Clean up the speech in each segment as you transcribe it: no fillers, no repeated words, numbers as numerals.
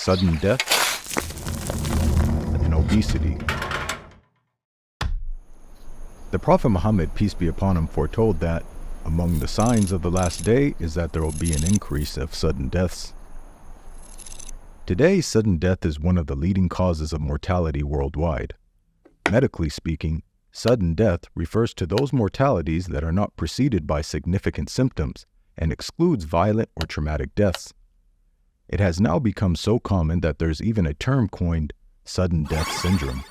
sudden death, and obesity. The Prophet Muhammad, peace be upon him, foretold that among the signs of the last day is that there will be an increase of sudden deaths. Today, sudden death is one of the leading causes of mortality worldwide. Medically speaking, sudden death refers to those mortalities that are not preceded by significant symptoms and excludes violent or traumatic deaths. It has now become so common that there's even a term coined sudden death syndrome.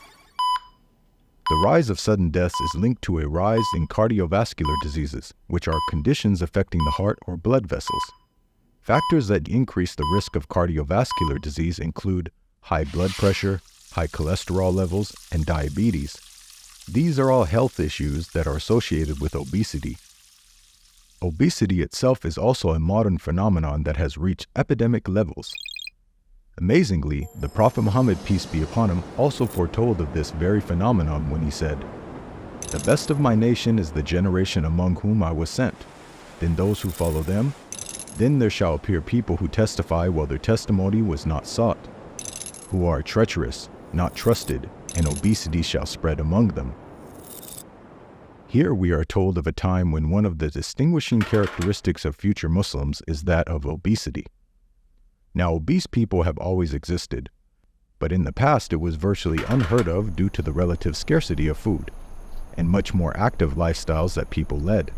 The rise of sudden deaths is linked to a rise in cardiovascular diseases, which are conditions affecting the heart or blood vessels. Factors that increase the risk of cardiovascular disease include high blood pressure, high cholesterol levels, and diabetes. These are all health issues that are associated with obesity. Obesity itself is also a modern phenomenon that has reached epidemic levels. Amazingly, the Prophet Muhammad, peace be upon him, also foretold of this very phenomenon when he said, "The best of my nation is the generation among whom I was sent. Then those who follow them. Then there shall appear people who testify while their testimony was not sought, who are treacherous, not trusted, and obesity shall spread among them." Here we are told of a time when one of the distinguishing characteristics of future Muslims is that of obesity. Now, obese people have always existed, but in the past it was virtually unheard of due to the relative scarcity of food and much more active lifestyles that people led.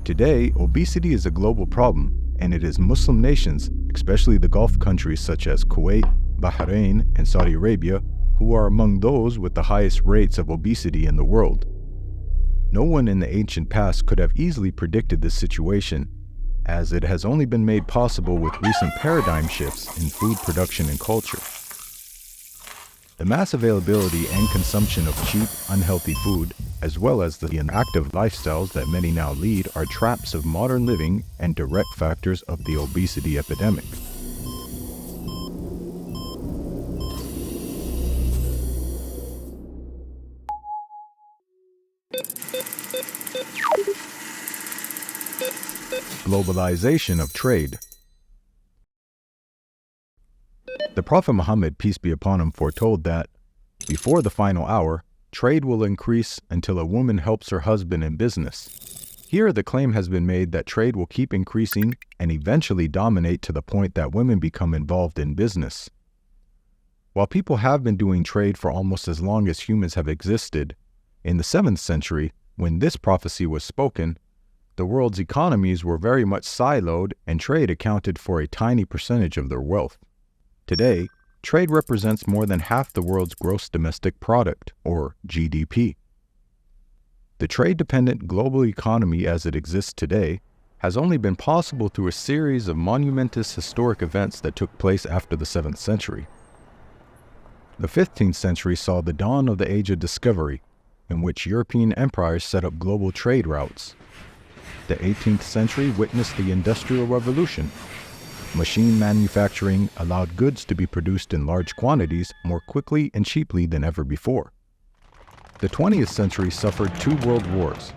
Today, obesity is a global problem, and it is Muslim nations, especially the Gulf countries such as Kuwait, Bahrain, and Saudi Arabia, who are among those with the highest rates of obesity in the world. No one in the ancient past could have easily predicted this situation, as it has only been made possible with recent paradigm shifts in food production and culture. The mass availability and consumption of cheap, unhealthy food, as well as the inactive lifestyles that many now lead, are traps of modern living and direct factors of the obesity epidemic. Globalization of trade. The Prophet Muhammad, peace be upon him, foretold that, before the final hour, trade will increase until a woman helps her husband in business. Here the claim has been made that trade will keep increasing and eventually dominate to the point that women become involved in business. While people have been doing trade for almost as long as humans have existed, in the 7th century, when this prophecy was spoken, the world's economies were very much siloed and trade accounted for a tiny percentage of their wealth. Today, trade represents more than half the world's gross domestic product, or GDP. The trade-dependent global economy as it exists today has only been possible through a series of monumentous historic events that took place after the 7th century. The 15th century saw the dawn of the Age of Discovery, in which European empires set up global trade routes. The 18th century witnessed the Industrial Revolution. Machine manufacturing allowed goods to be produced in large quantities more quickly and cheaply than ever before. The 20th century suffered 2 world wars,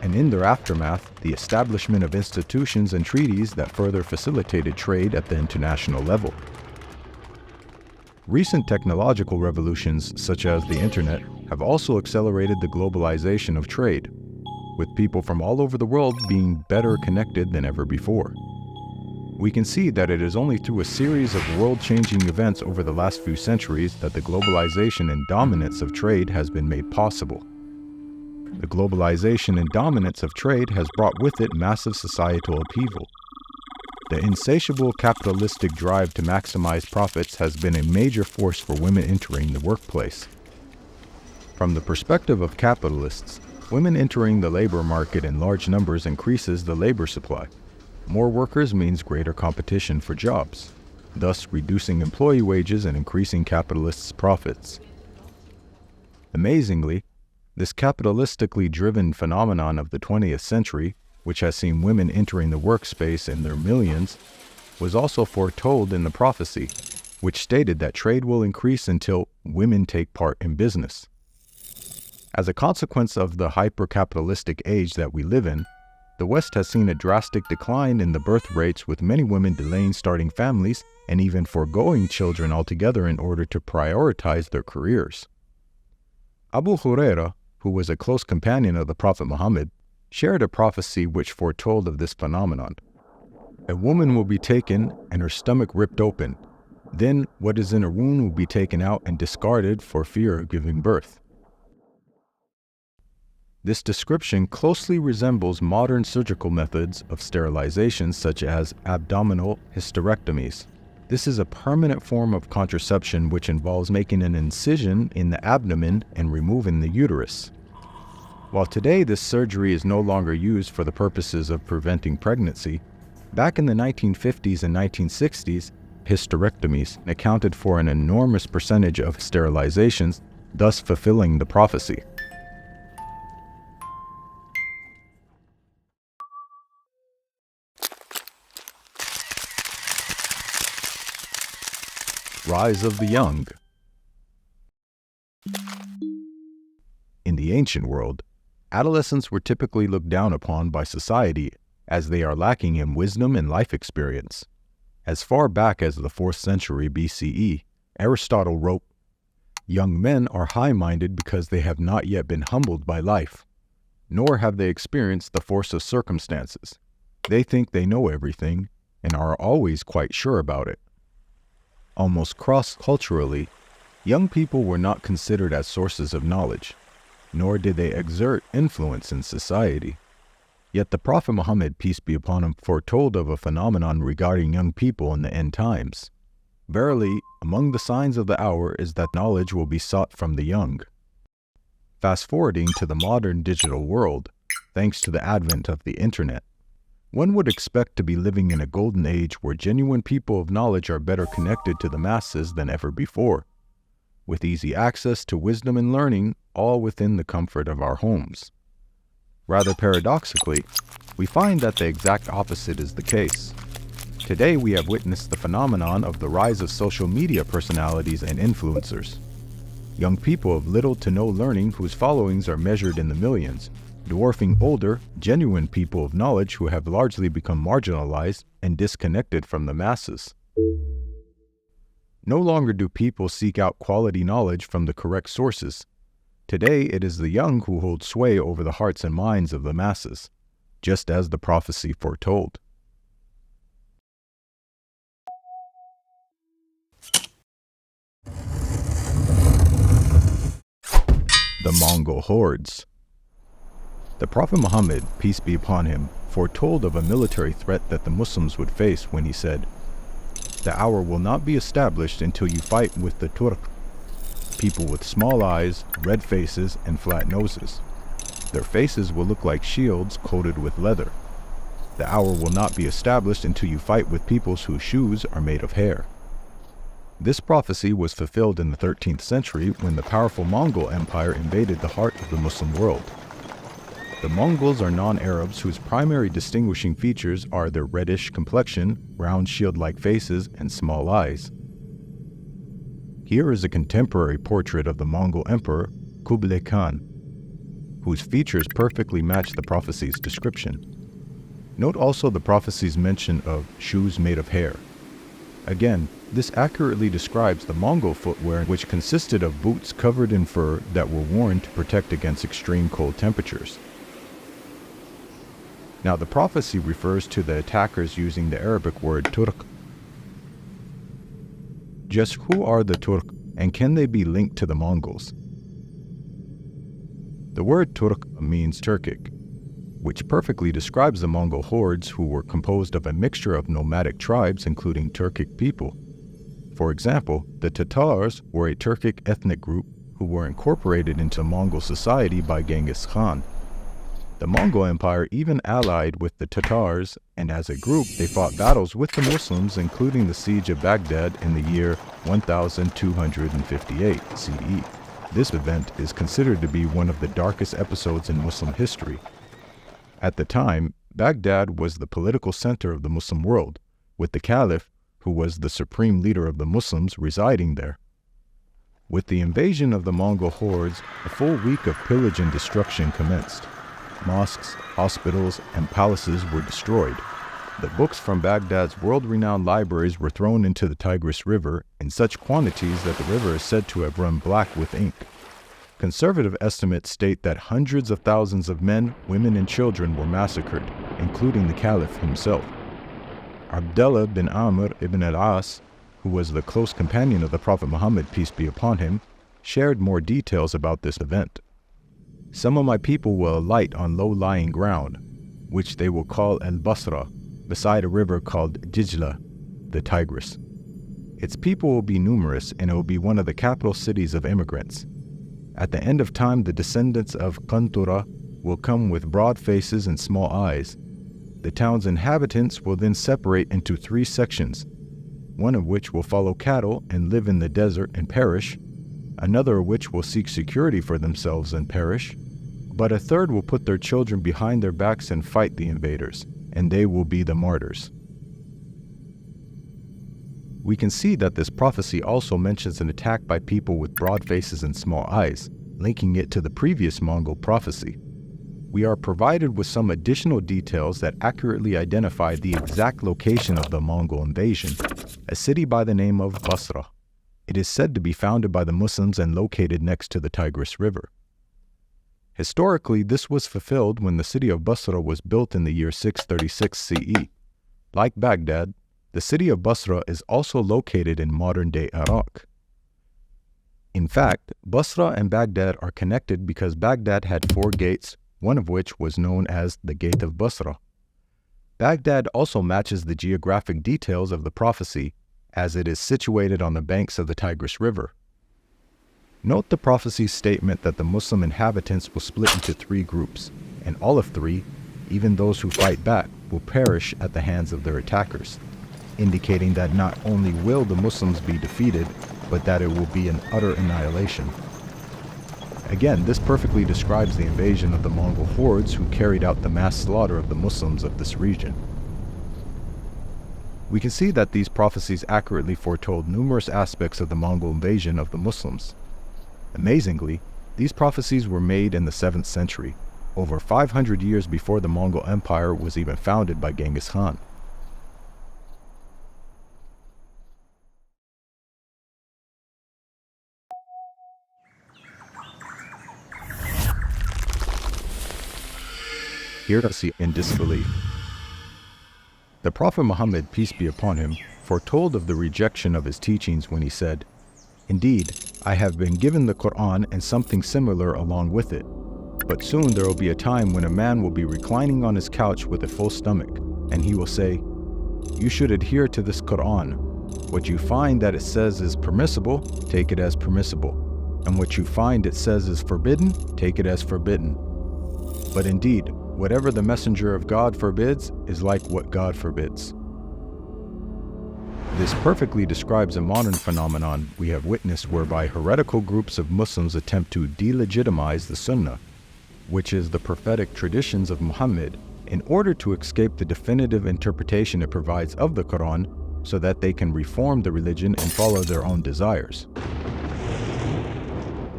and in their aftermath, the establishment of institutions and treaties that further facilitated trade at the international level. Recent technological revolutions, such as the internet, have also accelerated the globalization of trade, with people from all over the world being better connected than ever before. We can see that it is only through a series of world-changing events over the last few centuries that the globalization and dominance of trade has been made possible. The globalization and dominance of trade has brought with it massive societal upheaval. The insatiable capitalistic drive to maximize profits has been a major force for women entering the workplace. From the perspective of capitalists, women entering the labor market in large numbers increases the labor supply. More workers means greater competition for jobs, thus reducing employee wages and increasing capitalists' profits. Amazingly, this capitalistically driven phenomenon of the 20th century, which has seen women entering the workspace in their millions, was also foretold in the prophecy, which stated that trade will increase until women take part in business. As a consequence of the hyper-capitalistic age that we live in, the West has seen a drastic decline in the birth rates, with many women delaying starting families and even foregoing children altogether in order to prioritize their careers. Abu Huraira, who was a close companion of the Prophet Muhammad, shared a prophecy which foretold of this phenomenon. A woman will be taken and her stomach ripped open. Then what is in her womb will be taken out and discarded for fear of giving birth. This description closely resembles modern surgical methods of sterilization such as abdominal hysterectomies. This is a permanent form of contraception which involves making an incision in the abdomen and removing the uterus. While today this surgery is no longer used for the purposes of preventing pregnancy, back in the 1950s and 1960s, hysterectomies accounted for an enormous percentage of sterilizations, thus fulfilling the prophecy. Rise of the young. In the ancient world, adolescents were typically looked down upon by society as they are lacking in wisdom and life experience. As far back as the 4th century BCE, Aristotle wrote, "Young men are high-minded because they have not yet been humbled by life, nor have they experienced the force of circumstances. They think they know everything and are always quite sure about it." Almost cross-culturally, young people were not considered as sources of knowledge, nor did they exert influence in society. Yet the Prophet Muhammad, peace be upon him, foretold of a phenomenon regarding young people in the end times. Verily, among the signs of the hour is that knowledge will be sought from the young. Fast-forwarding to the modern digital world, thanks to the advent of the internet, one would expect to be living in a golden age where genuine people of knowledge are better connected to the masses than ever before, with easy access to wisdom and learning, all within the comfort of our homes. Rather paradoxically, we find that the exact opposite is the case. Today we have witnessed the phenomenon of the rise of social media personalities and influencers. Young people of little to no learning whose followings are measured in the millions, dwarfing older, genuine people of knowledge who have largely become marginalized and disconnected from the masses. No longer do people seek out quality knowledge from the correct sources. Today it is the young who hold sway over the hearts and minds of the masses, just as the prophecy foretold. The Mongol hordes. The Prophet Muhammad, peace be upon him, foretold of a military threat that the Muslims would face when he said, "The hour will not be established until you fight with the Turk, people with small eyes, red faces, and flat noses. Their faces will look like shields coated with leather. The hour will not be established until you fight with peoples whose shoes are made of hair." This prophecy was fulfilled in the 13th century when the powerful Mongol Empire invaded the heart of the Muslim world. The Mongols are non-Arabs whose primary distinguishing features are their reddish complexion, round shield-like faces, and small eyes. Here is a contemporary portrait of the Mongol Emperor Kublai Khan, whose features perfectly match the prophecy's description. Note also the prophecy's mention of shoes made of hair. Again, this accurately describes the Mongol footwear, which consisted of boots covered in fur that were worn to protect against extreme cold temperatures. Now, the prophecy refers to the attackers using the Arabic word Turk. Just who are the Turk, and can they be linked to the Mongols? The word Turk means Turkic, which perfectly describes the Mongol hordes, who were composed of a mixture of nomadic tribes including Turkic people. For example, the Tatars were a Turkic ethnic group who were incorporated into Mongol society by Genghis Khan. The Mongol Empire even allied with the Tatars, and as a group they fought battles with the Muslims, including the siege of Baghdad in the year 1258 CE. This event is considered to be one of the darkest episodes in Muslim history. At the time, Baghdad was the political center of the Muslim world, with the Caliph, who was the supreme leader of the Muslims, residing there. With the invasion of the Mongol hordes, a full week of pillage and destruction commenced. mosques, hospitals, and palaces were destroyed. The books from Baghdad's world-renowned libraries were thrown into the Tigris River in such quantities that the river is said to have run black with ink. Conservative estimates state that hundreds of thousands of men, women, and children were massacred, including the Caliph himself. Abdullah bin Amr ibn al-As, who was the close companion of the Prophet Muhammad, peace be upon him, shared more details about this event. Some of my people will alight on low-lying ground, which they will call al-Basra, beside a river called Dijla, the Tigris. Its people will be numerous, and it will be one of the capital cities of immigrants. At the end of time, the descendants of Qantura will come with broad faces and small eyes. The town's inhabitants will then separate into 3 sections, one of which will follow cattle and live in the desert and perish, another of which will seek security for themselves and perish, but a third will put their children behind their backs and fight the invaders, and they will be the martyrs. We can see that this prophecy also mentions an attack by people with broad faces and small eyes, linking it to the previous Mongol prophecy. We are provided with some additional details that accurately identify the exact location of the Mongol invasion, a city by the name of Basra. It is said to be founded by the Muslims and located next to the Tigris River. Historically, this was fulfilled when the city of Basra was built in the year 636 CE. Like Baghdad, the city of Basra is also located in modern-day Iraq. In fact, Basra and Baghdad are connected because Baghdad had 4 gates, one of which was known as the Gate of Basra. Baghdad also matches the geographic details of the prophecy, as it is situated on the banks of the Tigris River. Note the prophecy's statement that the Muslim inhabitants will split into 3 groups, and all of 3, even those who fight back, will perish at the hands of their attackers, indicating that not only will the Muslims be defeated, but that it will be an utter annihilation. Again, this perfectly describes the invasion of the Mongol hordes who carried out the mass slaughter of the Muslims of this region. We can see that these prophecies accurately foretold numerous aspects of the Mongol invasion of the Muslims. Amazingly, these prophecies were made in the 7th century, over 500 years before the Mongol Empire was even founded by Genghis Khan. Heresy and disbelief. The Prophet Muhammad, peace be upon him, foretold of the rejection of his teachings when he said, "Indeed, I have been given the Quran and something similar along with it. But soon there will be a time when a man will be reclining on his couch with a full stomach, and he will say, 'You should adhere to this Quran. What you find that it says is permissible, take it as permissible. And what you find it says is forbidden, take it as forbidden. But indeed, whatever the Messenger of God forbids is like what God forbids.'" This perfectly describes a modern phenomenon we have witnessed whereby heretical groups of Muslims attempt to delegitimize the Sunnah, which is the prophetic traditions of Muhammad, in order to escape the definitive interpretation it provides of the Quran so that they can reform the religion and follow their own desires.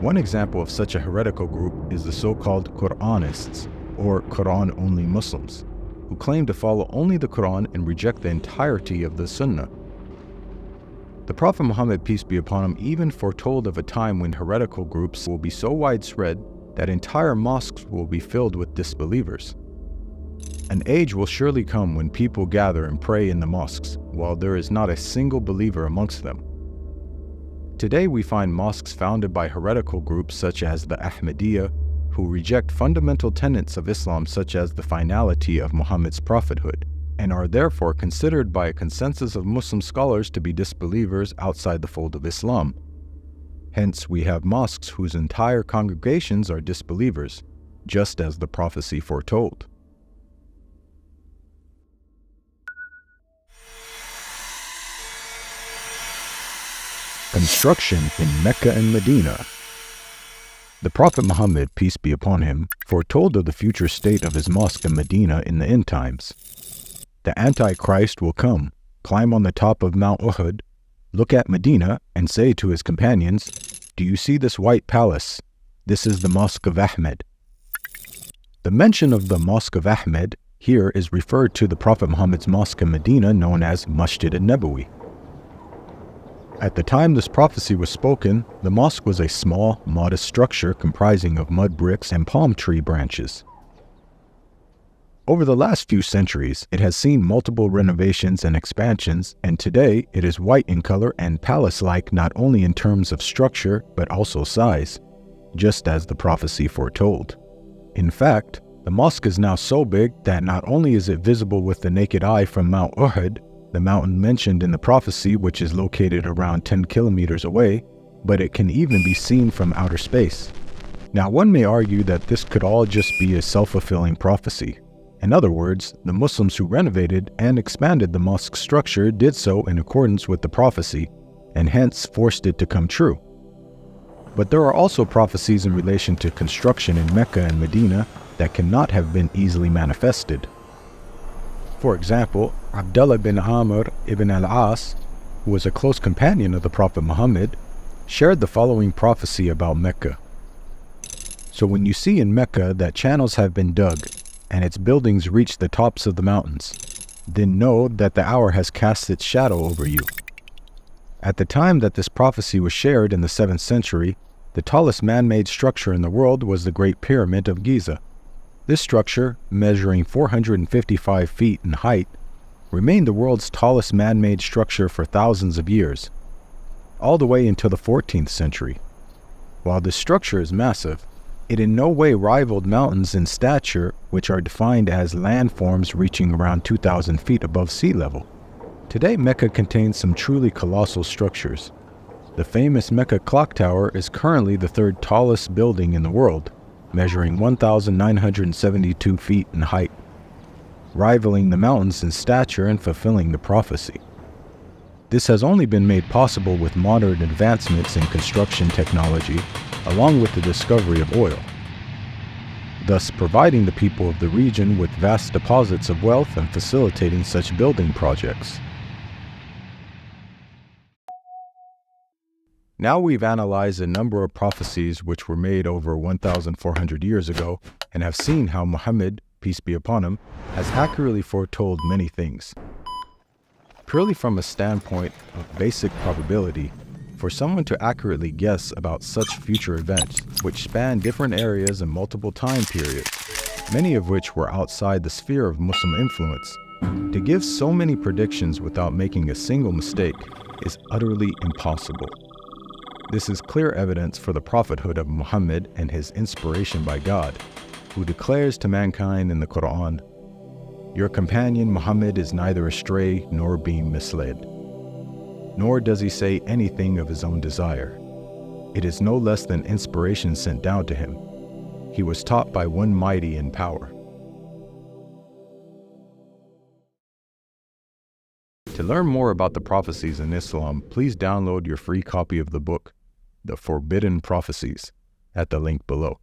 One example of such a heretical group is the so-called Quranists, or Quran-only Muslims, who claim to follow only the Quran and reject the entirety of the Sunnah. The Prophet Muhammad, peace be upon him, even foretold of a time when heretical groups will be so widespread that entire mosques will be filled with disbelievers. An age will surely come when people gather and pray in the mosques, while there is not a single believer amongst them. Today we find mosques founded by heretical groups such as the Ahmadiyya, who reject fundamental tenets of Islam such as the finality of Muhammad's prophethood, and are therefore considered by a consensus of Muslim scholars to be disbelievers outside the fold of Islam. Hence, we have mosques whose entire congregations are disbelievers, just as the prophecy foretold. Construction in Mecca and Medina. The Prophet Muhammad, peace be upon him, foretold of the future state of his mosque in Medina in the end times. The Antichrist will come, climb on the top of Mount Uhud, look at Medina, and say to his companions, 'Do you see this white palace? This is the Mosque of Ahmed.' The mention of the Mosque of Ahmed here is referred to the Prophet Muhammad's mosque in Medina known as Masjid al-Nabawi. At the time this prophecy was spoken, the mosque was a small, modest structure comprising of mud bricks and palm tree branches. Over the last few centuries, it has seen multiple renovations and expansions, and today it is white in color and palace-like not only in terms of structure but also size, just as the prophecy foretold. In fact, the mosque is now so big that not only is it visible with the naked eye from Mount Uhud, the mountain mentioned in the prophecy which is located around 10 kilometers away, but it can even be seen from outer space. Now one may argue that this could all just be a self-fulfilling prophecy. In other words, the Muslims who renovated and expanded the mosque structure did so in accordance with the prophecy, and hence forced it to come true. But there are also prophecies in relation to construction in Mecca and Medina that cannot have been easily manifested. For example, Abdullah bin Amr ibn al-As, who was a close companion of the Prophet Muhammad, shared the following prophecy about Mecca. So when you see in Mecca that channels have been dug, and its buildings reach the tops of the mountains, then know that the hour has cast its shadow over you. At the time that this prophecy was shared in the 7th century, the tallest man-made structure in the world was the Great Pyramid of Giza. This structure, measuring 455 feet in height, remained the world's tallest man-made structure for thousands of years, all the way until the 14th century. While this structure is massive, it in no way rivaled mountains in stature, which are defined as landforms reaching around 2,000 feet above sea level. Today, Mecca contains some truly colossal structures. The famous Mecca Clock Tower is currently the 3rd tallest building in the world, measuring 1,972 feet in height, rivaling the mountains in stature and fulfilling the prophecy. This has only been made possible with modern advancements in construction technology, along with the discovery of oil, thus providing the people of the region with vast deposits of wealth and facilitating such building projects. Now we've analyzed a number of prophecies which were made over 1,400 years ago and have seen how Muhammad, peace be upon him, has accurately foretold many things. Purely from a standpoint of basic probability, for someone to accurately guess about such future events, which span different areas and multiple time periods, many of which were outside the sphere of Muslim influence, to give so many predictions without making a single mistake is utterly impossible. This is clear evidence for the prophethood of Muhammad and his inspiration by God, who declares to mankind in the Quran, "Your companion Muhammad is neither astray nor being misled. Nor does he say anything of his own desire. It is no less than inspiration sent down to him. He was taught by one mighty in power." To learn more about the prophecies in Islam, please download your free copy of the book, The Forbidden Prophecies, at the link below.